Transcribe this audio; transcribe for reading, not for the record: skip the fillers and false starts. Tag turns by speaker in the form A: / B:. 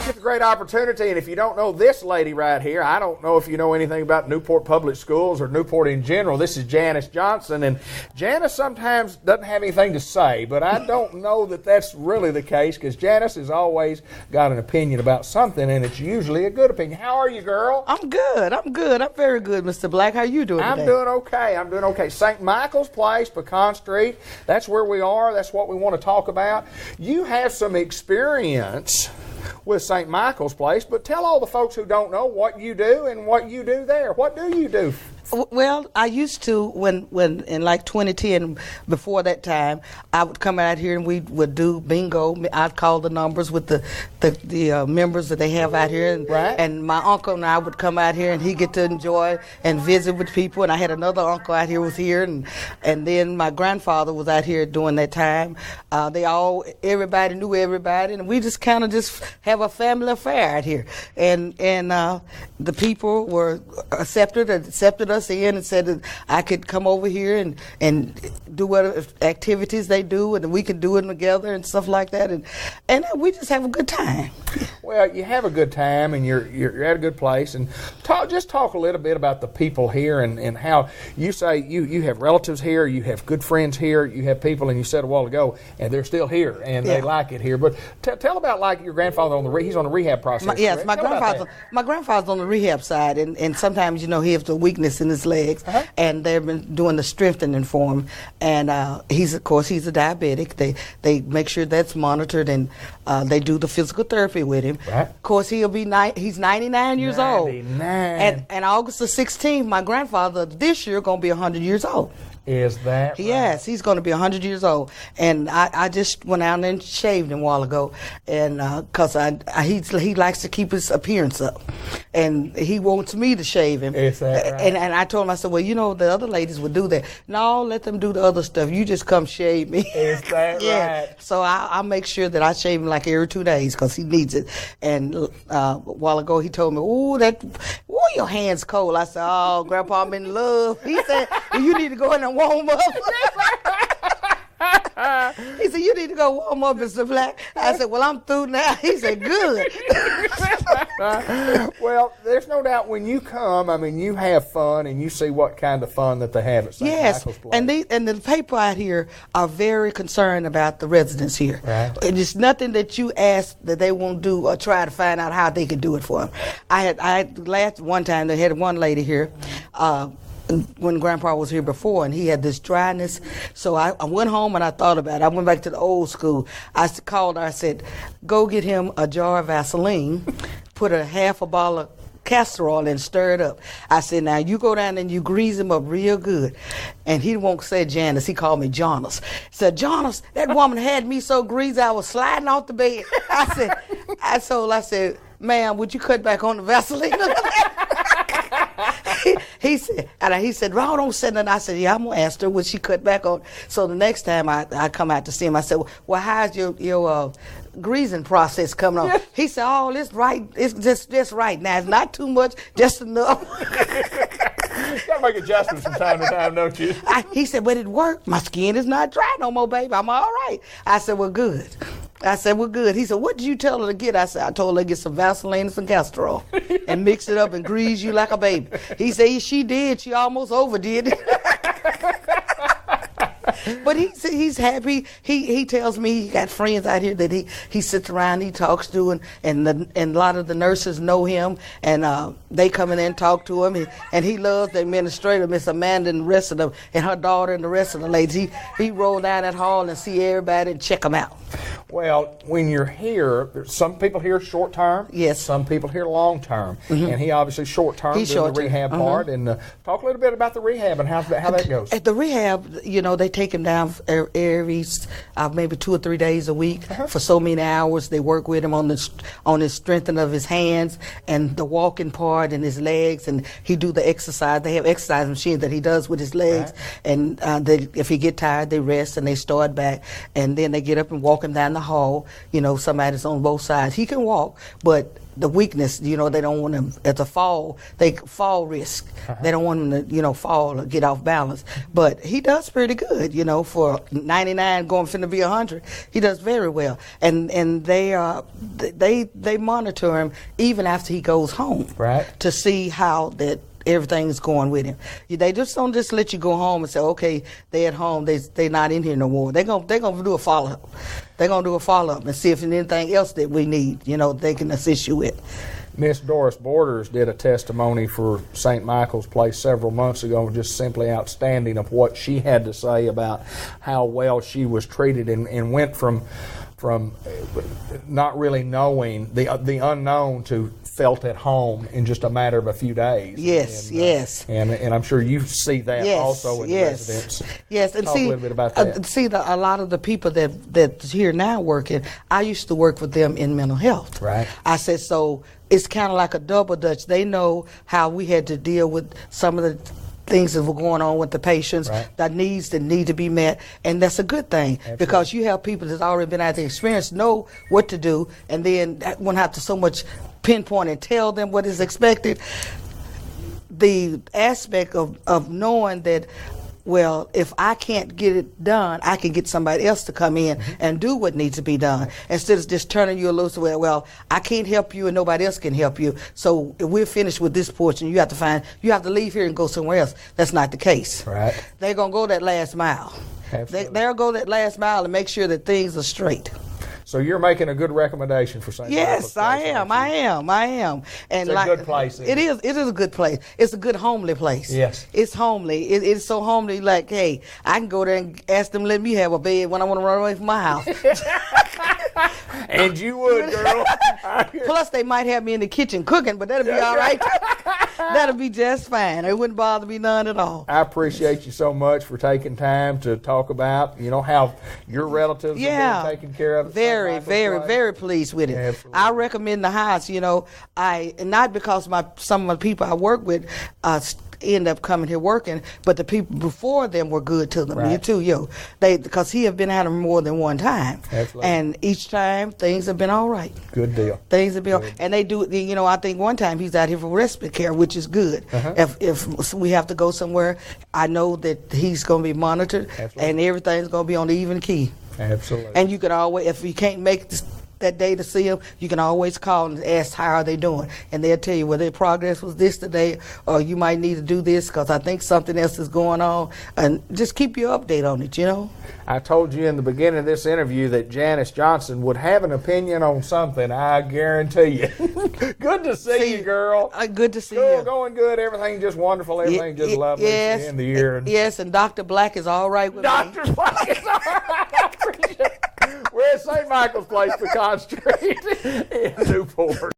A: get the great opportunity, and if you don't know this lady right here, I don't know if you know anything about Newport Public Schools or Newport in general. This is Janice Johnson, and Janice sometimes doesn't have anything to say, but I don't know that that's really the case, because Janice has always got an opinion about something, and it's usually a good opinion. How are you, girl?
B: I'm good. I'm very good, Mr. Black. How you doing today?
A: I'm doing okay. St. Michael's Place, Pecan Street, that's where we are. That's what we want to talk about. You have some experience with St. Michael's Place, but tell all the folks who don't know what you do and what you do there. What do you do?
B: Well, I used to, when in like 2010, before that time, I would come out here and we would do bingo. I'd call the numbers with the members that they have out here. And,
A: right.
B: And my uncle and I would come out here and he'd get to enjoy and visit with people. And I had another uncle out here was here. And then my grandfather was out here during that time. Everybody knew everybody. And we just kind of just have a family affair out here. And the people were accepted us in and said that I could come over here and do what activities they do, and we could do it together and stuff like that, and we just have a good time.
A: Well, you have a good time, and you're at a good place, and talk a little bit about the people here and how you say you have relatives here, you have good friends here, you have people, and you said a while ago, and they're still here and they like it here. But tell about like your grandfather he's on the rehab process.
B: Yes, my grandfather's on the rehab side, and sometimes he has a weakness in his legs, and they've been doing the strengthening for him. And he's a diabetic. They make sure that's monitored, and they do the physical therapy with him.
A: Right.
B: Of course, he's 99 years old. And August the 16th, my grandfather this year going to be 100 years old.
A: Is that right?
B: Yes, he's going to be 100 years old. And I just went out and shaved him a while ago, and because he likes to keep his appearance up, and he wants me to shave him.
A: Is that right?
B: And I told him, I said, well, the other ladies would do that. No, let them do the other stuff. You just come shave me.
A: Is that right?
B: So I'll make sure that I shave him like every 2 days because he needs it. And a while ago he told me, your hands cold. I said, oh, Grandpa, I'm in love. He said, well, you need to go in and warm up. He said, you need to go warm up, Mr. Black. I said, well, I'm through now. He said, good.
A: Well, there's no doubt when you come, you have fun and you see what kind of fun that they have at St. Michael's Place.
B: And the people out here are very concerned about the residents here.
A: Right.
B: And it's nothing that you ask that they won't do or try to find out how they can do it for them. I had last one time, they had one lady here, when Grandpa was here before, and he had this dryness. So I went home and I thought about it. I went back to the old school. I called her, I said, go get him a jar of Vaseline, put a half a bottle of castor oil and stir it up. I said, now you go down and you grease him up real good. And he won't say Janice, he called me Jonas. He said, Jonas, that woman had me so greasy I was sliding off the bed. I said, ma'am, would you cut back on the Vaseline? He said, Ron, don't say nothing. I said, yeah, I'm going to ask her, would she cut back on? So the next time I come out to see him, I said, well, how's your greasing process coming on? He said, oh, it's right. It's just right now. It's not too much, just enough.
A: You got to make adjustments from time to time, don't you?
B: He said, but it worked. My skin is not dry no more, baby. I'm all right. I said, well, good. He said, what did you tell her to get? I said, I told her to get some Vaseline and some castor oil and mix it up and grease you like a baby. He said, she did. She almost overdid it. But he's happy. He tells me he got friends out here that he sits around, he talks to, and a lot of the nurses know him, and they come in and talk to him, and he loves the administrator, Miss Amanda, and the rest of them, and her daughter and the rest of the ladies. He roll down that hall and see everybody and check them out.
A: Well, when you're here, there's some people here short term.
B: Yes.
A: Some people here long term. Mm-hmm. And he obviously short term doing the rehab part. And talk a little bit about the rehab and how that goes.
B: At the rehab, they take him down every maybe 2 or 3 days a week for so many hours. They work with him on his strengthening of his hands and the walking part and his legs, and he do the exercise. They have exercise machines that he does with his legs, and if he get tired, they rest and they start back, and then they get up and walk him down the hall. Somebody's on both sides. He can walk, but the weakness. You know, they don't want them at the fall. They fall risk. They don't want them to, you know, fall or get off balance. But he does pretty good. You know, for 99 going finna be 100, he does very well. And they monitor him even after he goes home,
A: right,
B: to see how that everything's going with him. They just don't just let you go home and say, okay, they at home, they not in here no more. They're gonna do a follow up. They're gonna do a follow up and see if there's anything else that we need, you know, they can assist you with.
A: Miss Doris Borders did a testimony for St. Michael's Place several months ago, just simply outstanding of what she had to say about how well she was treated, and went from not really knowing the unknown to felt at home in just a matter of a few days.
B: Yes, yes.
A: And I'm sure you see that also in the residents.
B: Yes, and
A: talk
B: see,
A: a little bit about that.
B: A lot of the people that's here now working, I used to work with them in mental health.
A: Right.
B: I said, so it's kind of like a double dutch. They know how we had to deal with some of the things that were going on with the patients,
A: right,
B: that needs that need to be met, and that's a good thing. Absolutely. Because you have people that's already been out the experience, know what to do, and then won't have to so much pinpoint and tell them what is expected. The aspect of knowing that, well, if I can't get it done, I can get somebody else to come in and do what needs to be done, instead of just turning you loose. Well, I can't help you and nobody else can help you. So if we're finished with this portion, you have to leave here and go somewhere else. That's not the case.
A: Right.
B: They're gonna go that last mile. They'll go that last mile and make sure that things are straight.
A: So you're making a good recommendation for St.
B: Yes, I am. And
A: it's a good place.
B: It is a good place. It's a good homely place.
A: Yes.
B: It's homely. It's so homely. Like, hey, I can go there and ask them to let me have a bed when I want to run away from my house.
A: And you would, girl.
B: Plus, they might have me in the kitchen cooking, but that'll be all right. That'll be just fine. It wouldn't bother me none at all.
A: I appreciate you so much for taking time to talk about, you know, how your relatives have been taken care of.
B: Very, very, very pleased with it.
A: Absolutely.
B: I recommend the house. You know, not because some of the people I work with end up coming here working, but the people before them were good to them.
A: Right.
B: You too, because he have been at them more than one time.
A: Absolutely.
B: And each time things have been all right.
A: Good deal.
B: Things have been, and they do. You know, I think one time he's out here for respite care, which is good. If we have to go somewhere, I know that he's going to be monitored. Absolutely. And everything's going to be on the even key.
A: Absolutely.
B: And you can always, if you can't make that day to see them, you can always call and ask how are they doing, and they'll tell you whether their progress was this today, or you might need to do this because I think something else is going on, and just keep you update on it. You know.
A: I told you in the beginning of this interview that Janice Johnson would have an opinion on something. I guarantee you. Good to see you, girl.
B: Good to see you.
A: Going good. Everything just wonderful. Everything just lovely.
B: Yes.
A: In the year.
B: Yes, and Dr. Black is all right with me.
A: Dr. Black is all right. I appreciate it. We're at St. Michael's Place, Pecan Street in Newport.